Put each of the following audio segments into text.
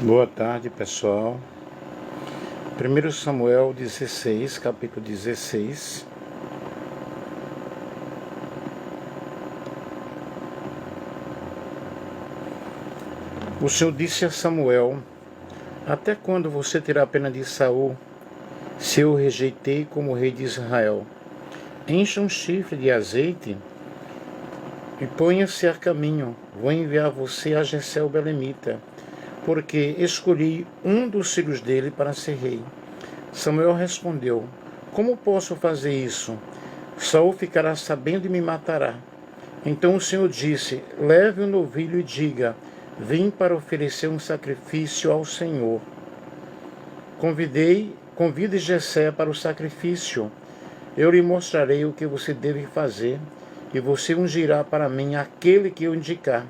Boa tarde, pessoal. 1 Samuel 16, capítulo 16. O Senhor disse a Samuel: até quando você terá pena de Saul, se eu o rejeitei como rei de Israel? Encha um chifre de azeite e ponha-se a caminho. Vou enviar você a Jessé o belemita, porque escolhi um dos filhos dele para ser rei. Samuel respondeu: como posso fazer isso? Saul ficará sabendo e me matará. Então o Senhor disse: leve o novilho e diga: vim para oferecer um sacrifício ao Senhor. Convide Jessé para o sacrifício. Eu lhe mostrarei o que você deve fazer, e você ungirá para mim aquele que eu indicar.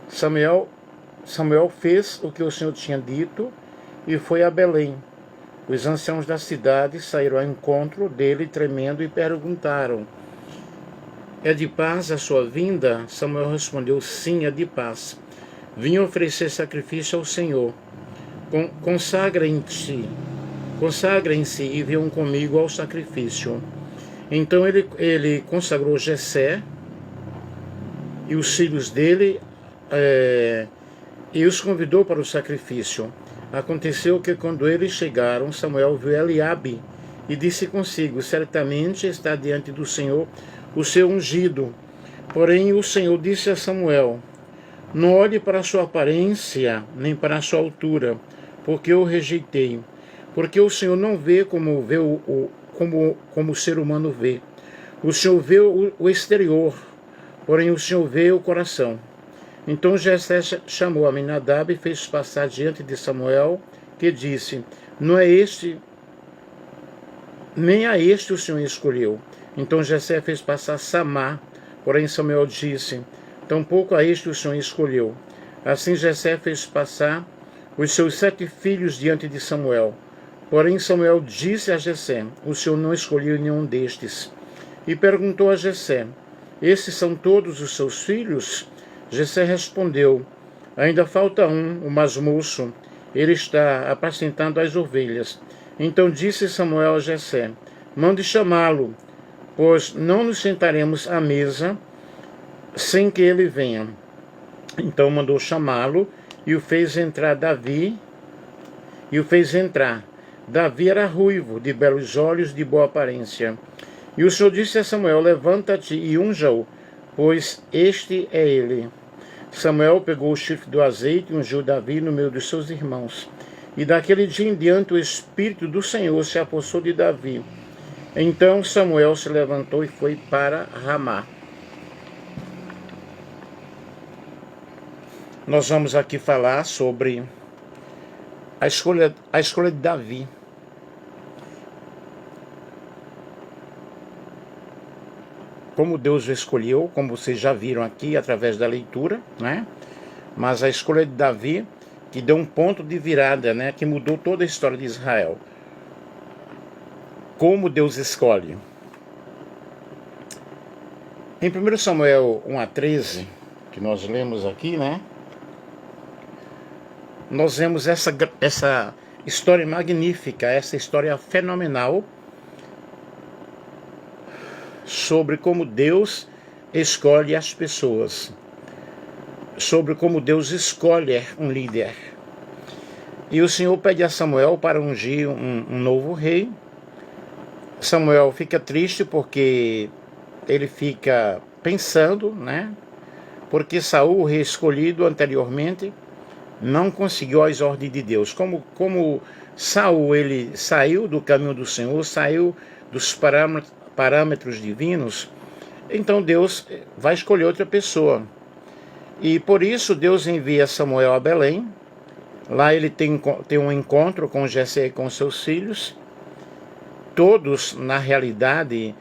Samuel fez o que o Senhor tinha dito e foi a Belém. Os anciãos da cidade saíram ao encontro dele tremendo e perguntaram: é de paz a sua vinda? Samuel respondeu: sim, é de paz. Vim oferecer sacrifício ao Senhor. Consagrem-se e venham comigo ao sacrifício. Então ele consagrou Jessé e os filhos dele e os convidou para o sacrifício. Aconteceu que quando eles chegaram, Samuel viu Eliabe e disse consigo: certamente está diante do Senhor o seu ungido. Porém o Senhor disse a Samuel: não olhe para a sua aparência, nem para a sua altura, porque eu o rejeitei. Porque o Senhor não vê como o ser humano vê. O Senhor vê o exterior, porém o Senhor vê o coração. Então Jessé chamou Aminadab e fez passar diante de Samuel, que disse: não é este, nem a este o Senhor escolheu. Então Jessé fez passar Samá, porém Samuel disse: tampouco a este o Senhor escolheu. Assim Jessé fez passar os seus 7 filhos diante de Samuel. Porém Samuel disse a Jessé: o Senhor não escolheu nenhum destes. E perguntou a Jessé: esses são todos os seus filhos? Jessé respondeu: ainda falta um, o mais moço. Ele está apacentando as ovelhas. Então disse Samuel a Jessé: mande chamá-lo, pois não nos sentaremos à mesa sem que ele venha. Então mandou chamá-lo e o fez entrar. Davi era ruivo, de belos olhos, de boa aparência. E o Senhor disse a Samuel: levanta-te e unja-o, pois este é ele. Samuel pegou o chifre do azeite e ungiu Davi no meio dos seus irmãos. E daquele dia em diante o Espírito do Senhor se apossou de Davi. Então Samuel se levantou e foi para Ramá. Nós vamos aqui falar sobre a escolha de Davi. Como Deus o escolheu, como vocês já viram aqui através da leitura, né? Mas a escolha de Davi, que deu um ponto de virada, né? Que mudou toda a história de Israel. Como Deus escolhe. Em 1 Samuel 1-13, que nós lemos aqui, né? Nós vemos essa história magnífica, essa história fenomenal, sobre como Deus escolhe as pessoas, sobre como Deus escolhe um líder. E o Senhor pede a Samuel para ungir um novo rei. Samuel fica triste porque ele fica pensando, né? Porque Saul, o rei escolhido anteriormente, não conseguiu as ordens de Deus. Como Saul, ele saiu do caminho do Senhor, saiu dos parâmetros divinos, então Deus vai escolher outra pessoa. E por isso Deus envia Samuel a Belém. Lá ele tem um encontro com Jessé e com seus filhos. Todos, na realidade,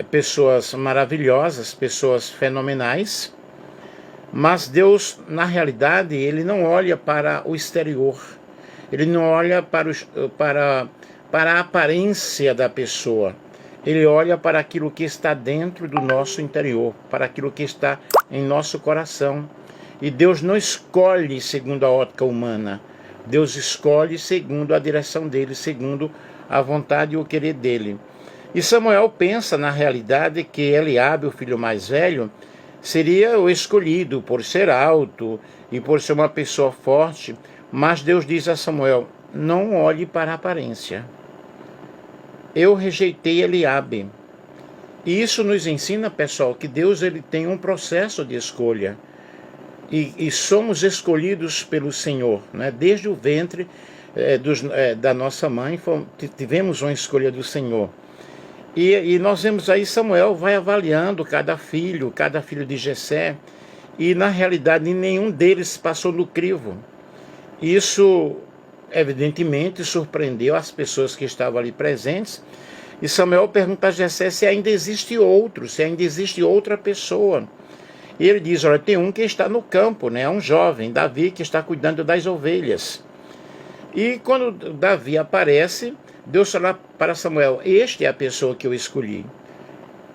pessoas maravilhosas, pessoas fenomenais. Mas Deus, na realidade, ele não olha para o exterior. Ele não olha para a aparência da pessoa. Ele olha para aquilo que está dentro do nosso interior, para aquilo que está em nosso coração. E Deus não escolhe segundo a ótica humana, Deus escolhe segundo a direção dele, segundo a vontade e o querer dele. E Samuel pensa na realidade que Eliabe, o filho mais velho, seria o escolhido por ser alto e por ser uma pessoa forte, mas Deus diz a Samuel: não olhe para a aparência. Eu rejeitei Eliabe. E isso nos ensina, pessoal, que Deus ele tem um processo de escolha. E somos escolhidos pelo Senhor, né? Desde o ventre da nossa mãe, tivemos uma escolha do Senhor. E nós vemos aí Samuel vai avaliando cada filho de Jessé, e na realidade nenhum deles passou no crivo. Isso evidentemente surpreendeu as pessoas que estavam ali presentes, e Samuel pergunta a Jessé se ainda existe outro, se ainda existe outra pessoa. E ele diz: olha, tem um que está no campo, né? Um jovem, Davi, que está cuidando das ovelhas. E quando Davi aparece, Deus fala para Samuel: este é a pessoa que eu escolhi.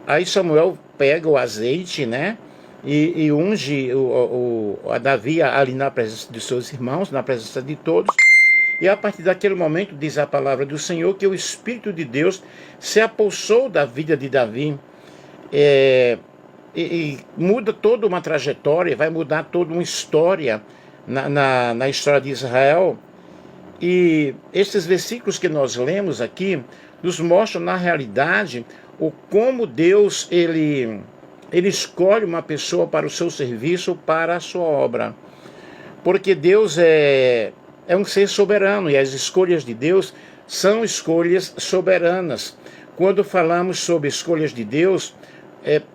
Aí Samuel pega o azeite, né? E unge a Davi ali na presença de seus irmãos, na presença de todos. E a partir daquele momento, diz a palavra do Senhor, que o Espírito de Deus se apossou da vida de Davi. E muda toda uma trajetória, vai mudar toda uma história na história de Israel. E esses versículos que nós lemos aqui nos mostram na realidade como Deus ele escolhe uma pessoa para o seu serviço, para a sua obra. Porque Deus é um ser soberano, e as escolhas de Deus são escolhas soberanas. Quando falamos sobre escolhas de Deus,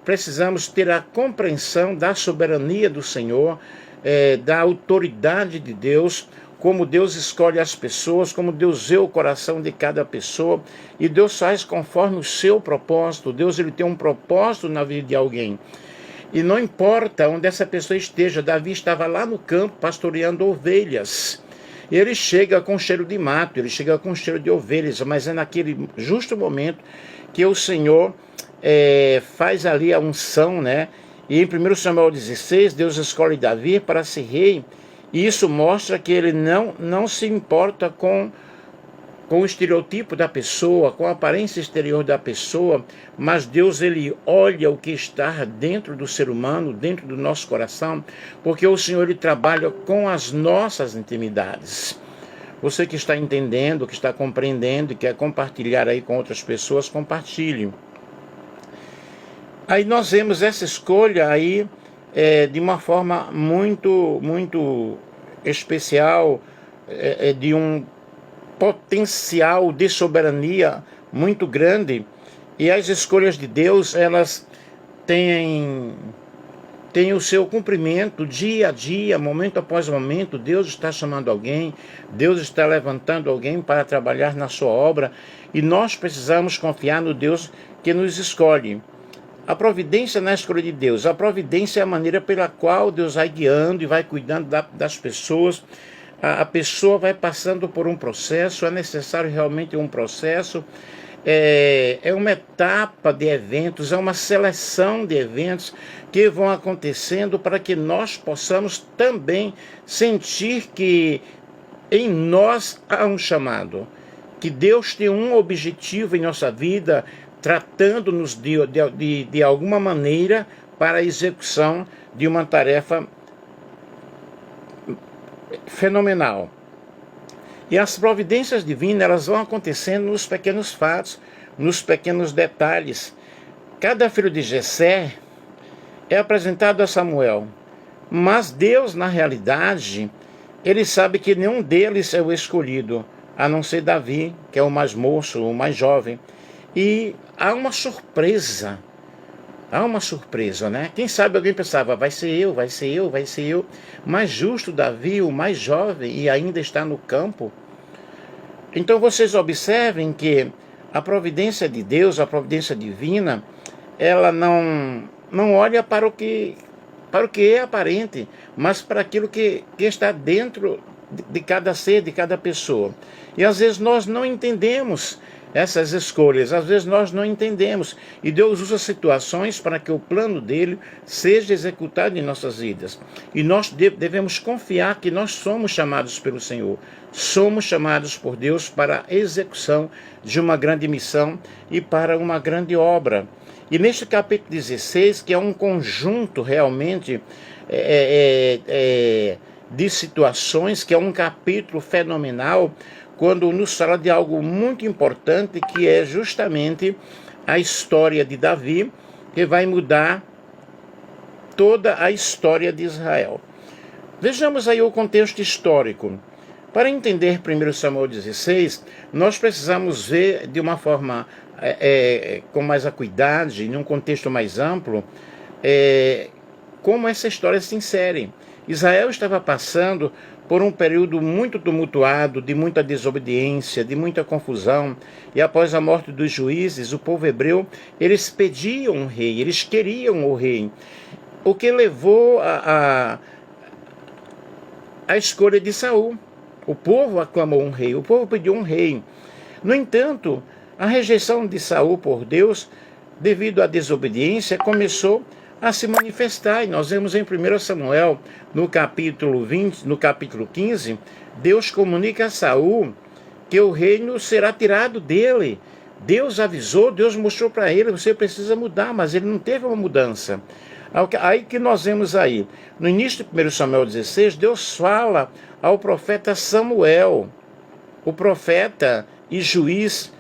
precisamos ter a compreensão da soberania do Senhor, da autoridade de Deus, como Deus escolhe as pessoas, como Deus vê o coração de cada pessoa, e Deus faz conforme o seu propósito. Deus ele tem um propósito na vida de alguém. E não importa onde essa pessoa esteja, Davi estava lá no campo pastoreando ovelhas. Ele chega com cheiro de mato, ele chega com cheiro de ovelhas, mas é naquele justo momento que o Senhor faz ali a unção, né? E em 1 Samuel 16, Deus escolhe Davi para ser rei, e isso mostra que ele não se importa com o estereotipo da pessoa, com a aparência exterior da pessoa, mas Deus ele olha o que está dentro do ser humano, dentro do nosso coração, porque o Senhor ele trabalha com as nossas intimidades. Você que está entendendo, que está compreendendo e quer compartilhar aí com outras pessoas, compartilhe. Aí nós vemos essa escolha aí de uma forma muito, muito especial, de um potencial de soberania muito grande. E as escolhas de Deus, elas têm o seu cumprimento dia a dia, momento após momento. Deus está chamando alguém, Deus está levantando alguém para trabalhar na sua obra, e nós precisamos confiar no Deus que nos escolhe. A providência na escolha de Deus. A providência é a maneira pela qual Deus vai guiando e vai cuidando das pessoas. A pessoa vai passando por um processo, é necessário realmente um processo. É uma etapa de eventos, é uma seleção de eventos que vão acontecendo para que nós possamos também sentir que em nós há um chamado, que Deus tem um objetivo em nossa vida, tratando-nos de alguma maneira para a execução de uma tarefa fenomenal. E as providências divinas, elas vão acontecendo nos pequenos fatos, nos pequenos detalhes. Cada filho de Jessé é apresentado a Samuel, mas Deus, na realidade, ele sabe que nenhum deles é o escolhido, a não ser Davi, que é o mais moço, o mais jovem. E há uma surpresa, né? Quem sabe alguém pensava, vai ser eu, mas justo Davi, o mais jovem, e ainda está no campo. Então vocês observem que a providência de Deus, a providência divina, ela não olha para o que é aparente, mas para aquilo que está dentro de cada ser, de cada pessoa. E às vezes nós não entendemos essas escolhas. Às vezes nós não entendemos e Deus usa situações para que o plano dele seja executado em nossas vidas. E nós devemos confiar que nós somos chamados pelo Senhor. Somos chamados por Deus para a execução de uma grande missão e para uma grande obra. E neste capítulo 16, que é um conjunto realmente de situações, que é um capítulo fenomenal, quando nos fala de algo muito importante, que é justamente a história de Davi, que vai mudar toda a história de Israel. Vejamos aí o contexto histórico. Para entender 1 Samuel 16, nós precisamos ver de uma forma com mais acuidade, num contexto mais amplo, como essa história se insere. Israel estava passando por um período muito tumultuado, de muita desobediência, de muita confusão, e após a morte dos juízes, o povo hebreu, eles pediam um rei, eles queriam o rei, o que levou a escolha de Saul. O povo aclamou um rei, o povo pediu um rei. No entanto, a rejeição de Saul por Deus, devido à desobediência, começou a se manifestar. E nós vemos em 1 Samuel, no capítulo 20, no capítulo 15, Deus comunica a Saul que o reino será tirado dele. Deus avisou, Deus mostrou para ele, você precisa mudar, mas ele não teve uma mudança. Aí que nós vemos aí, no início de 1 Samuel 16, Deus fala ao profeta Samuel, o profeta e juiz,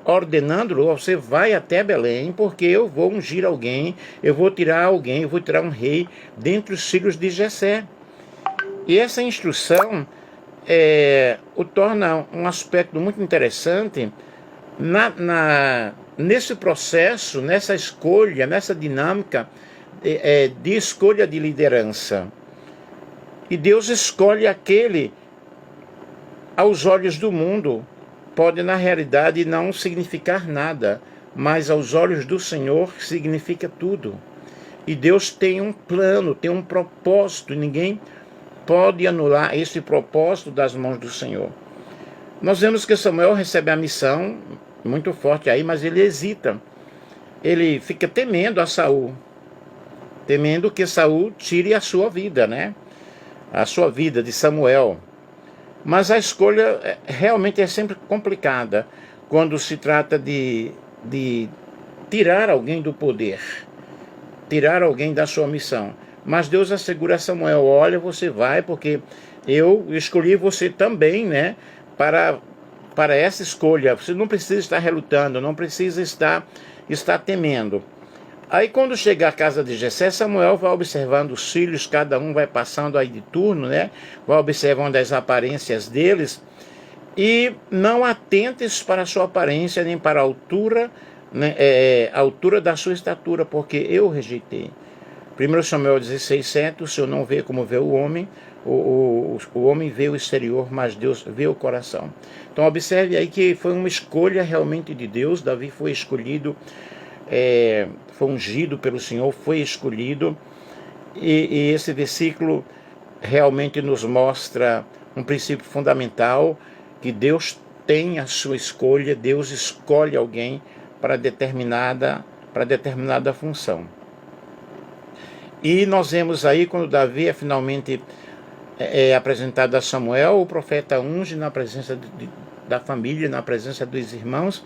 ordenando-lhe: você vai até Belém, porque eu vou ungir alguém, eu vou tirar um rei dentre os filhos de Jessé. E essa instrução o torna um aspecto muito interessante nesse processo, nessa escolha, nessa dinâmica de escolha de liderança. E Deus escolhe aquele, aos olhos do mundo, pode na realidade não significar nada, mas aos olhos do Senhor significa tudo. E Deus tem um plano, tem um propósito, e ninguém pode anular esse propósito das mãos do Senhor. Nós vemos que Samuel recebe a missão muito forte aí, mas ele hesita. Ele fica temendo a Saul, temendo que Saul tire a sua vida, né? A sua vida de Samuel. Mas a escolha realmente é sempre complicada quando se trata de tirar alguém do poder, tirar alguém da sua missão. Mas Deus assegura a Samuel: olha, você vai, porque eu escolhi você também, né, para essa escolha. Você não precisa estar relutando, não precisa estar temendo. Aí quando chega à casa de Jessé, Samuel vai observando os filhos, cada um vai passando aí de turno, né? Vai observando as aparências deles, e não atentes para a sua aparência, nem para a altura, né, a altura da sua estatura, porque eu rejeitei. 1 Samuel 16:7, o Senhor não vê como vê o homem, o homem vê o exterior, mas Deus vê o coração. Então observe aí que foi uma escolha realmente de Deus. Davi foi escolhido, foi ungido pelo Senhor, foi escolhido, e esse versículo realmente nos mostra um princípio fundamental, que Deus tem a sua escolha, Deus escolhe alguém para determinada função. E nós vemos aí, quando Davi é finalmente apresentado a Samuel, o profeta unge na presença da família, na presença dos irmãos.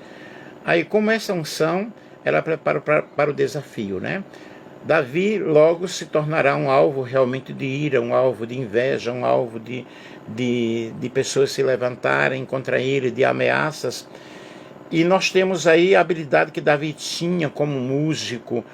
Aí, como essa unção, ela prepara para o desafio, né? Davi logo se tornará um alvo realmente de ira, um alvo de inveja, um alvo de pessoas se levantarem contra ele, de ameaças. E nós temos aí a habilidade que Davi tinha como músico,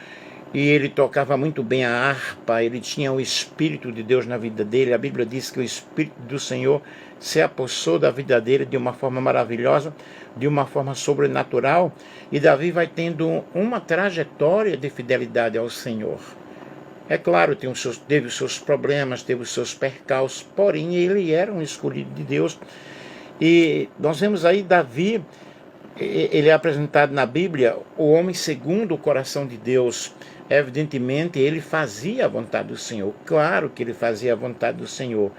e ele tocava muito bem a harpa, ele tinha o Espírito de Deus na vida dele. A Bíblia diz que o Espírito do Senhor se apossou da vida dele de uma forma maravilhosa, de uma forma sobrenatural, e Davi vai tendo uma trajetória de fidelidade ao Senhor. É claro, teve os seus problemas, teve os seus percalços, porém ele era um escolhido de Deus. E nós vemos aí Davi, ele é apresentado na Bíblia, o homem segundo o coração de Deus. Evidentemente, ele fazia a vontade do Senhor. Claro que ele fazia a vontade do Senhor.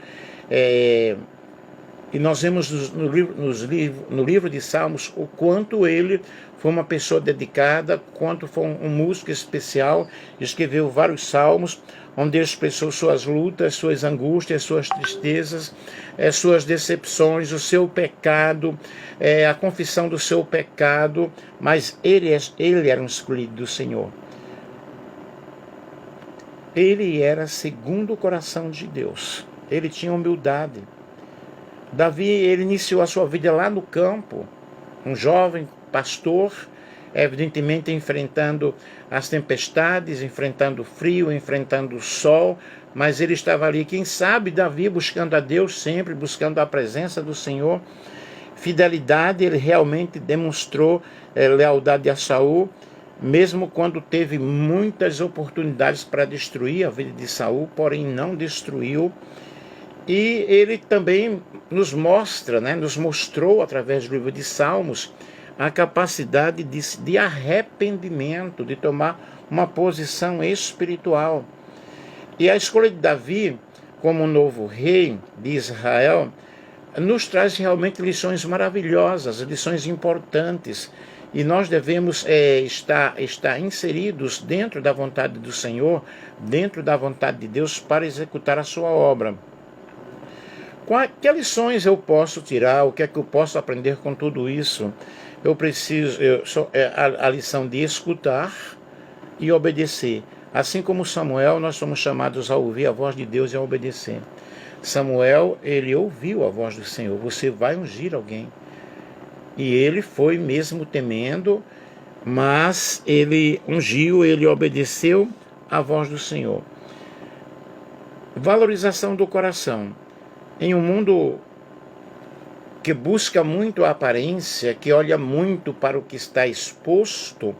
E nós vemos no livro de Salmos o quanto ele foi uma pessoa dedicada, quanto foi um músico especial, escreveu vários salmos, onde ele expressou suas lutas, suas angústias, suas tristezas, suas decepções, o seu pecado, a confissão do seu pecado, mas ele era um escolhido do Senhor. Ele era segundo o coração de Deus, ele tinha humildade. Davi, ele iniciou a sua vida lá no campo, um jovem pastor, evidentemente enfrentando as tempestades, enfrentando o frio, enfrentando o sol, mas ele estava ali, quem sabe, Davi buscando a Deus sempre, buscando a presença do Senhor. Fidelidade, ele realmente demonstrou lealdade a Saul, mesmo quando teve muitas oportunidades para destruir a vida de Saul, porém não destruiu. E ele também nos mostrou através do livro de Salmos a capacidade de arrependimento, de tomar uma posição espiritual. E a escolha de Davi como novo rei de Israel nos traz realmente lições maravilhosas, lições importantes. E nós devemos estar inseridos dentro da vontade do Senhor, dentro da vontade de Deus para executar a sua obra. Que lições eu posso tirar? O que é que eu posso aprender com tudo isso? A lição de escutar e obedecer. Assim como Samuel, nós somos chamados a ouvir a voz de Deus e a obedecer. Samuel, ele ouviu a voz do Senhor, você vai ungir alguém. E ele foi mesmo temendo, mas ele ungiu, ele obedeceu à voz do Senhor. Valorização do coração. Em um mundo que busca muito a aparência, que olha muito para o que está exposto,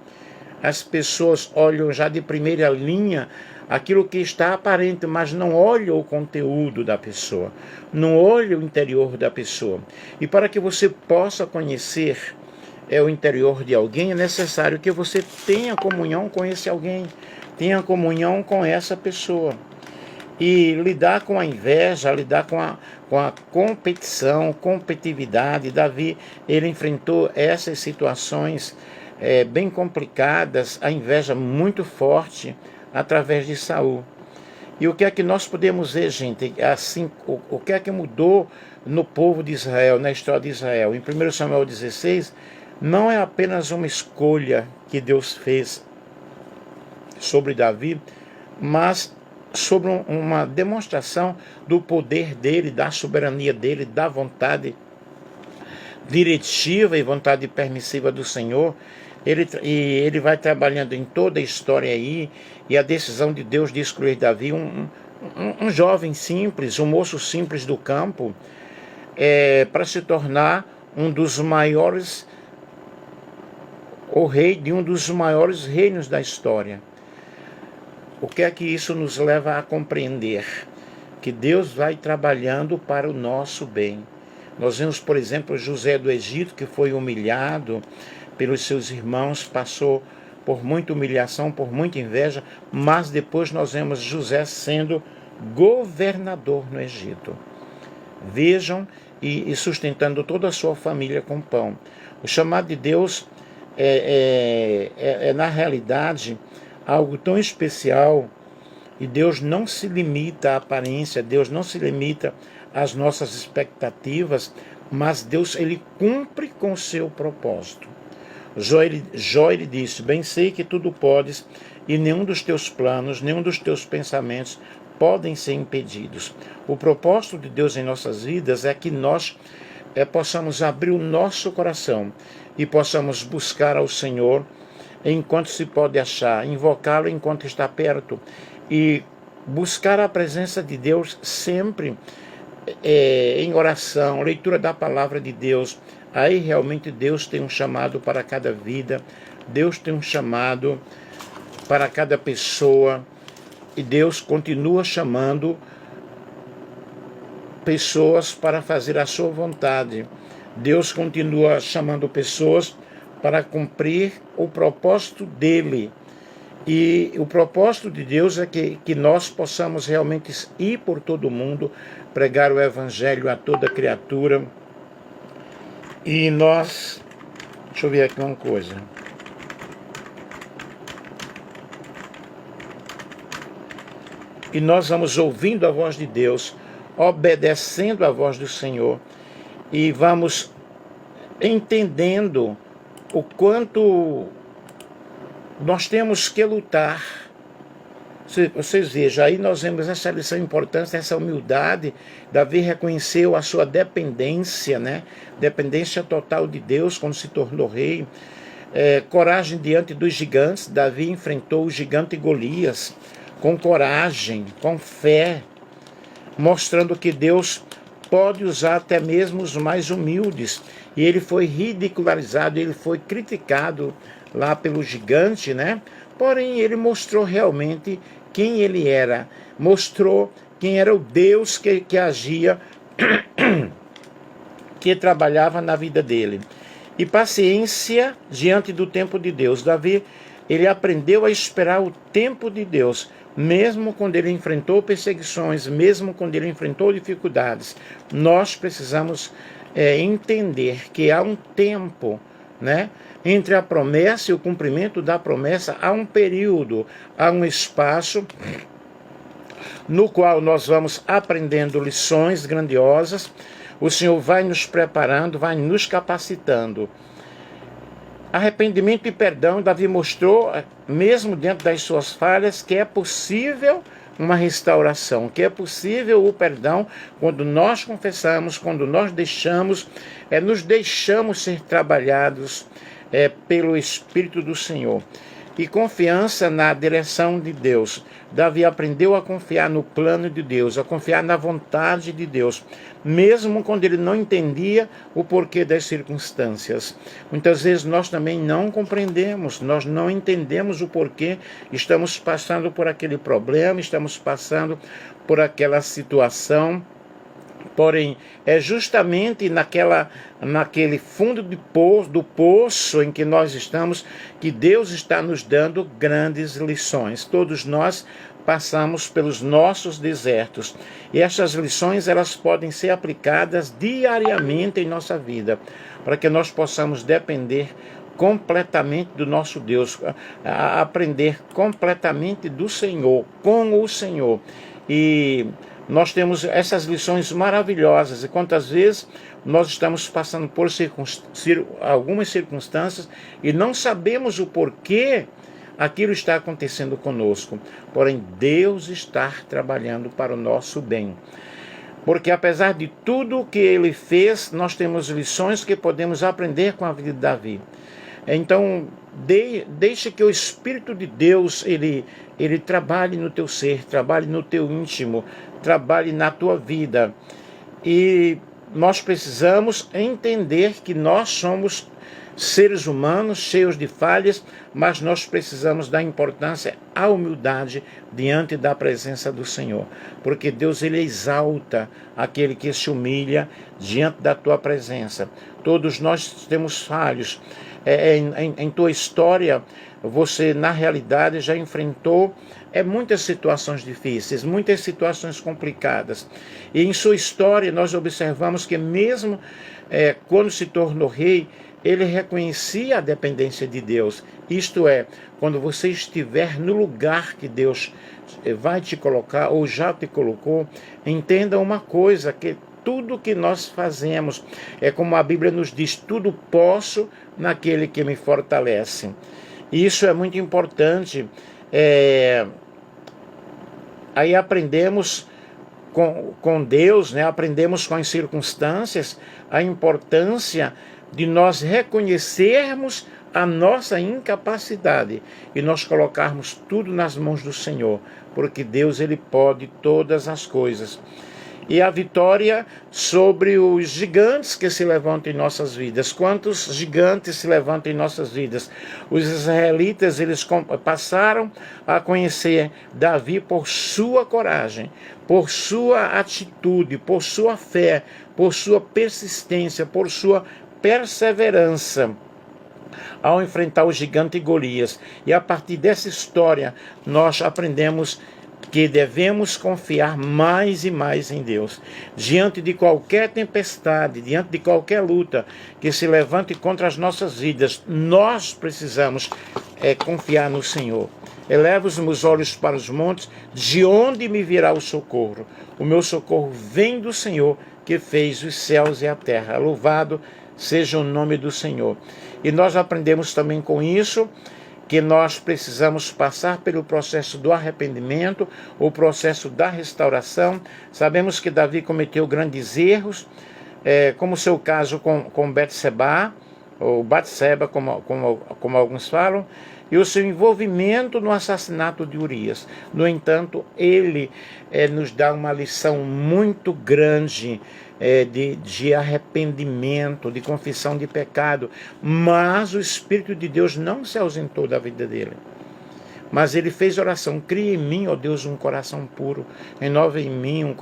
as pessoas olham já de primeira linha aquilo que está aparente, mas não olham o conteúdo da pessoa, não olham o interior da pessoa. E para que você possa conhecer o interior de alguém, é necessário que você tenha comunhão com esse alguém, tenha comunhão com essa pessoa. E lidar com a inveja, lidar com a competição, competitividade. Davi, ele enfrentou essas situações bem complicadas, a inveja muito forte através de Saul. E o que é que nós podemos ver, gente? Assim, o que é que mudou no povo de Israel, na história de Israel? Em 1 Samuel 16, não é apenas uma escolha que Deus fez sobre Davi, mas sobre uma demonstração do poder dele, da soberania dele, da vontade diretiva e vontade permissiva do Senhor. Ele vai trabalhando em toda a história aí, e a decisão de Deus de escolher Davi, um jovem simples, um moço simples do campo, para se tornar um dos maiores, o rei de um dos maiores reinos da história. O que é que isso nos leva a compreender? Que Deus vai trabalhando para o nosso bem. Nós vemos, por exemplo, José do Egito, que foi humilhado pelos seus irmãos, passou por muita humilhação, por muita inveja, mas depois nós vemos José sendo governador no Egito. Vejam, e sustentando toda a sua família com pão. O chamado de Deus na realidade, algo tão especial, e Deus não se limita à aparência, Deus não se limita às nossas expectativas, mas Deus, ele cumpre com o seu propósito. Jó ele disse: bem sei que tudo podes, e nenhum dos teus planos, nenhum dos teus pensamentos podem ser impedidos. O propósito de Deus em nossas vidas é que nós possamos abrir o nosso coração e possamos buscar ao Senhor enquanto se pode achar, invocá-lo enquanto está perto, e buscar a presença de Deus sempre em oração, leitura da palavra de Deus. Aí realmente Deus tem um chamado para cada vida, Deus tem um chamado para cada pessoa, e Deus continua chamando pessoas para fazer a sua vontade. Deus continua chamando pessoas para cumprir o propósito dele. E o propósito de Deus é que nós possamos realmente ir por todo mundo, pregar o evangelho a toda criatura. E nós, deixa eu ver aqui uma coisa. E nós vamos ouvindo a voz de Deus, obedecendo a voz do Senhor, e vamos entendendo o quanto nós temos que lutar. Vocês vejam, aí nós vemos essa lição importante, essa humildade. Davi reconheceu a sua dependência, né? Dependência total de Deus quando se tornou rei. Coragem diante dos gigantes. Davi enfrentou o gigante Golias com coragem, com fé, mostrando que Deus pode usar até mesmo os mais humildes. E ele foi ridicularizado, ele foi criticado lá pelo gigante, né? Porém, ele mostrou realmente quem ele era, mostrou quem era o Deus que agia, que trabalhava na vida dele. E paciência diante do tempo de Deus. Davi, ele aprendeu a esperar o tempo de Deus, mesmo quando ele enfrentou perseguições, mesmo quando ele enfrentou dificuldades. Nós precisamos entender que há um tempo, né? Entre a promessa e o cumprimento da promessa, há um período, há um espaço no qual nós vamos aprendendo lições grandiosas. O Senhor vai nos preparando, vai nos capacitando. Arrependimento e perdão. Davi mostrou, mesmo dentro das suas falhas, que é possível uma restauração, que é possível o perdão quando nós confessamos, quando nós nos deixamos ser trabalhados pelo Espírito do Senhor. E confiança na direção de Deus. Davi aprendeu a confiar no plano de Deus, a confiar na vontade de Deus, mesmo quando ele não entendia o porquê das circunstâncias. Muitas vezes nós também não compreendemos, nós não entendemos o porquê estamos passando por aquele problema, estamos passando por aquela situação. Porém, é justamente naquele fundo do poço em que nós estamos que Deus está nos dando grandes lições. Todos nós passamos pelos nossos desertos. E essas lições, elas podem ser aplicadas diariamente em nossa vida, para que nós possamos depender completamente do nosso Deus, aprender completamente do Senhor, com o Senhor. E nós temos essas lições maravilhosas, e quantas vezes nós estamos passando por algumas circunstâncias e não sabemos o porquê aquilo está acontecendo conosco. Porém, Deus está trabalhando para o nosso bem. Porque apesar de tudo que ele fez, nós temos lições que podemos aprender com a vida de Davi. Então, deixe que o Espírito de Deus, ele trabalhe no teu ser, trabalhe no teu íntimo, trabalhe na tua vida. E nós precisamos entender que nós somos seres humanos, cheios de falhas, mas nós precisamos dar importância à humildade diante da presença do Senhor. Porque Deus, ele exalta aquele que se humilha diante da tua presença. Todos nós temos falhos. Em tua história, você na realidade já enfrentou muitas situações difíceis, muitas situações complicadas. E em sua história nós observamos que mesmo quando se tornou rei, ele reconhecia a dependência de Deus. Isto é, quando você estiver no lugar que Deus vai te colocar ou já te colocou, entenda uma coisa, que tudo que nós fazemos, é como a Bíblia nos diz, tudo posso naquele que me fortalece. E isso é muito importante. Aí aprendemos com Deus, né? Aprendemos com as circunstâncias a importância de nós reconhecermos a nossa incapacidade e nós colocarmos tudo nas mãos do Senhor, porque Deus, ele pode todas as coisas. E a vitória sobre os gigantes que se levantam em nossas vidas. Quantos gigantes se levantam em nossas vidas? Os israelitas, eles passaram a conhecer Davi por sua coragem, por sua atitude, por sua fé, por sua persistência, por sua perseverança. ao enfrentar o gigante Golias. E a partir dessa história, nós aprendemos que devemos confiar mais e mais em Deus. Diante de qualquer tempestade, diante de qualquer luta que se levante contra as nossas vidas, nós precisamos confiar no Senhor. Eleva os meus olhos para os montes, de onde me virá o socorro? O meu socorro vem do Senhor, que fez os céus e a terra. Louvado seja o nome do Senhor. E nós aprendemos também com isso que nós precisamos passar pelo processo do arrependimento, o processo da restauração. Sabemos que Davi cometeu grandes erros, como o seu caso com Betseba, ou Batseba, como alguns falam, e o seu envolvimento no assassinato de Urias. No entanto, ele nos dá uma lição muito grande de arrependimento, de confissão de pecado, mas o Espírito de Deus não se ausentou da vida dele. Mas ele fez oração: cria em mim, ó Deus, um coração puro, renova em mim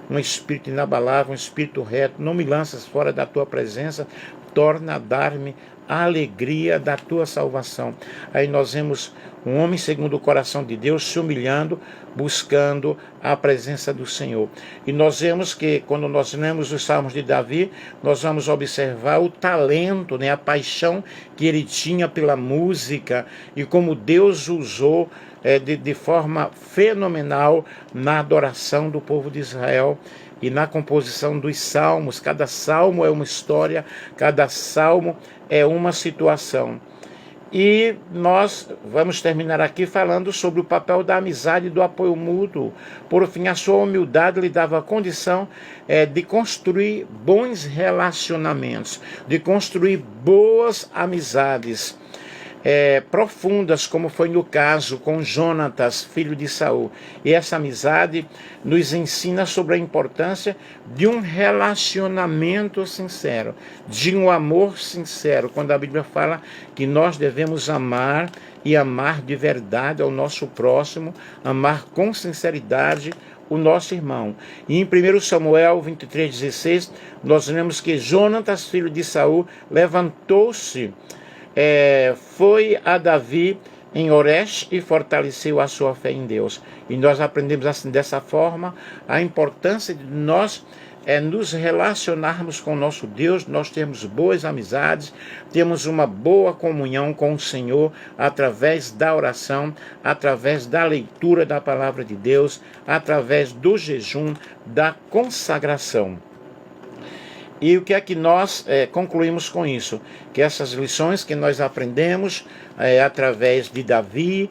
um espírito inabalável, um espírito reto, não me lanças fora da tua presença, torna a dar-me a alegria da tua salvação. Aí nós vemos um homem segundo o coração de Deus se humilhando, buscando a presença do Senhor. E nós vemos que quando nós lemos os Salmos de Davi, nós vamos observar o talento, a paixão que ele tinha pela música e como Deus usou de forma fenomenal na adoração do povo de Israel e na composição dos salmos. Cada salmo é uma história, cada salmo é uma situação. E nós vamos terminar aqui falando sobre o papel da amizade e do apoio mútuo. Por fim, a sua humildade lhe dava a condição de construir bons relacionamentos, de construir boas amizades profundas, como foi no caso com Jonatas, filho de Saul. E essa amizade nos ensina sobre a importância de um relacionamento sincero, de um amor sincero, quando a Bíblia fala que nós devemos amar e amar de verdade ao nosso próximo, amar com sinceridade o nosso irmão. E em 1 Samuel 23:16, nós lemos que Jonatas, filho de Saul, levantou-se, foi a Davi em Horesh e fortaleceu a sua fé em Deus. E nós aprendemos assim, dessa forma, a importância de nós nos relacionarmos com o nosso Deus, nós temos boas amizades, temos uma boa comunhão com o Senhor através da oração, através da leitura da palavra de Deus, através do jejum, da consagração. E o que é que nós concluímos com isso? Que essas lições que nós aprendemos através de Davi,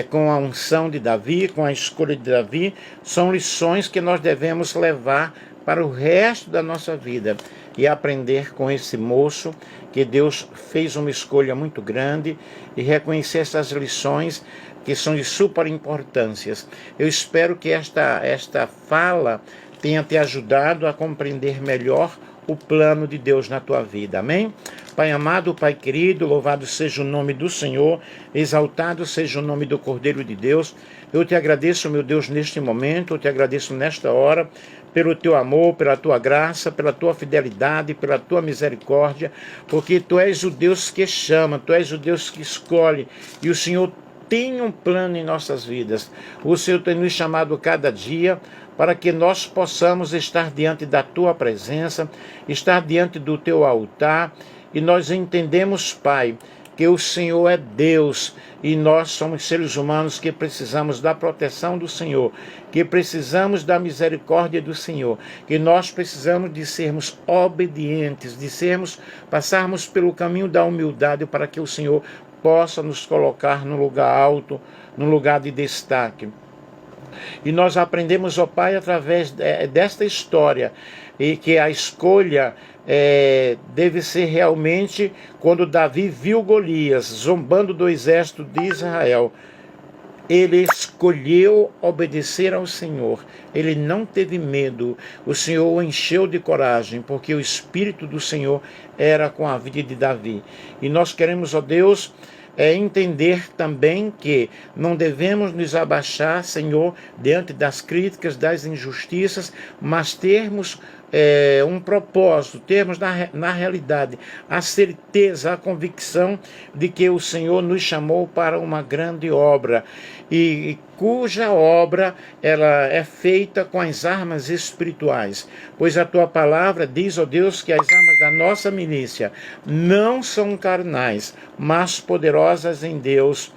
com a unção de Davi, com a escolha de Davi, são lições que nós devemos levar para o resto da nossa vida e aprender com esse moço que Deus fez uma escolha muito grande e reconhecer essas lições que são de super importância. Eu espero que esta fala tenha te ajudado a compreender melhor o plano de Deus na tua vida, amém? Pai amado, Pai querido, louvado seja o nome do Senhor, exaltado seja o nome do Cordeiro de Deus. Eu te agradeço, meu Deus, neste momento, eu te agradeço nesta hora, pelo teu amor, pela tua graça, pela tua fidelidade, pela tua misericórdia, porque tu és o Deus que chama, tu és o Deus que escolhe, e o Senhor tem um plano em nossas vidas. O Senhor tem nos chamado cada dia para que nós possamos estar diante da tua presença, estar diante do teu altar, e nós entendemos, Pai, que o Senhor é Deus e nós somos seres humanos que precisamos da proteção do Senhor, que precisamos da misericórdia do Senhor, que nós precisamos de sermos obedientes, passarmos pelo caminho da humildade para que o Senhor possa nos colocar no lugar alto, no lugar de destaque. E nós aprendemos, ó Pai, através desta história, e que a escolha deve ser realmente quando Davi viu Golias zombando do exército de Israel. Ele escolheu obedecer ao Senhor, ele não teve medo, o Senhor o encheu de coragem, porque o Espírito do Senhor era com a vida de Davi. E nós queremos, ó Deus, entender também que não devemos nos abaixar, Senhor, diante das críticas, das injustiças, mas termos um propósito, termos na realidade a certeza, a convicção de que o Senhor nos chamou para uma grande obra, e cuja obra ela é feita com as armas espirituais, pois a tua palavra diz, ó Deus, que as armas da nossa milícia não são carnais, mas poderosas em Deus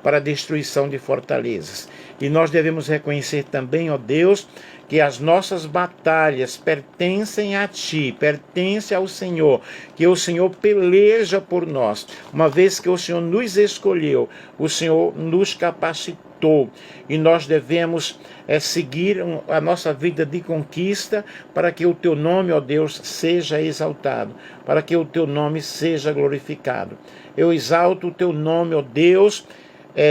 para a destruição de fortalezas. E nós devemos reconhecer também, ó Deus, que as nossas batalhas pertencem a Ti, pertencem ao Senhor, que o Senhor peleja por nós. Uma vez que o Senhor nos escolheu, o Senhor nos capacitou, e nós devemos seguir a nossa vida de conquista para que o Teu nome, ó Deus, seja exaltado, para que o Teu nome seja glorificado. Eu exalto o Teu nome, ó Deus,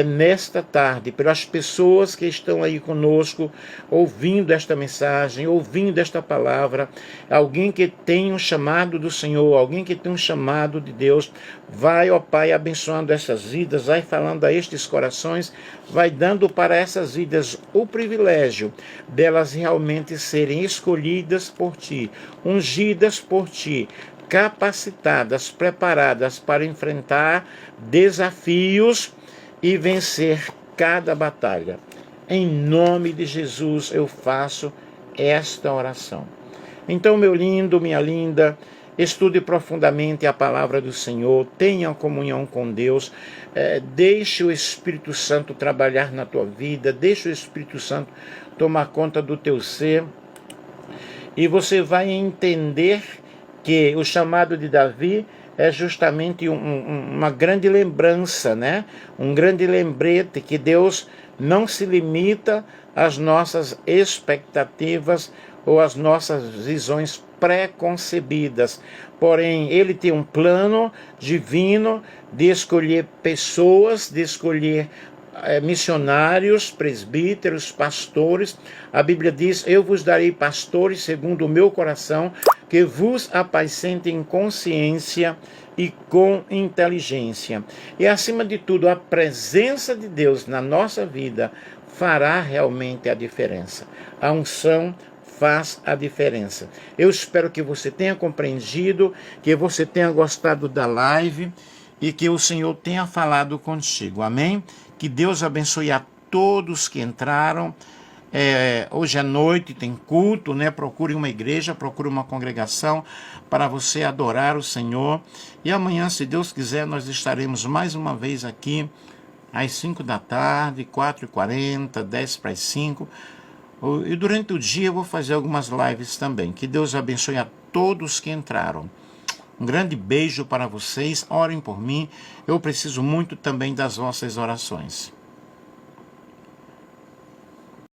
nesta tarde, pelas pessoas que estão aí conosco, ouvindo esta mensagem, ouvindo esta palavra, alguém que tem um chamado do Senhor, alguém que tem um chamado de Deus, vai, ó Pai, abençoando essas vidas, vai falando a estes corações, vai dando para essas vidas o privilégio delas realmente serem escolhidas por Ti, ungidas por Ti, capacitadas, preparadas para enfrentar desafios e vencer cada batalha. Em nome de Jesus eu faço esta oração. Então, meu lindo, minha linda, estude profundamente a palavra do Senhor, tenha comunhão com Deus, deixe o Espírito Santo trabalhar na tua vida, deixe o Espírito Santo tomar conta do teu ser, e você vai entender que o chamado de Davi é justamente uma grande lembrança, né? Um grande lembrete que Deus não se limita às nossas expectativas ou às nossas visões pré-concebidas. Porém, Ele tem um plano divino de escolher pessoas, de escolher missionários, presbíteros, pastores. A Bíblia diz, eu vos darei pastores segundo o meu coração, que vos apacentem em consciência e com inteligência. E acima de tudo, a presença de Deus na nossa vida fará realmente a diferença. A unção faz a diferença. Eu espero que você tenha compreendido, que você tenha gostado da live e que o Senhor tenha falado contigo. Amém? Que Deus abençoe a todos que entraram. Hoje à noite tem culto, né? Procure uma igreja, procure uma congregação para você adorar o Senhor. E amanhã, se Deus quiser, nós estaremos mais uma vez aqui às 5 da tarde, 4h40, 10 para as 5. E durante o dia eu vou fazer algumas lives também. Que Deus abençoe a todos que entraram. Um grande beijo para vocês, orem por mim, eu preciso muito também das vossas orações.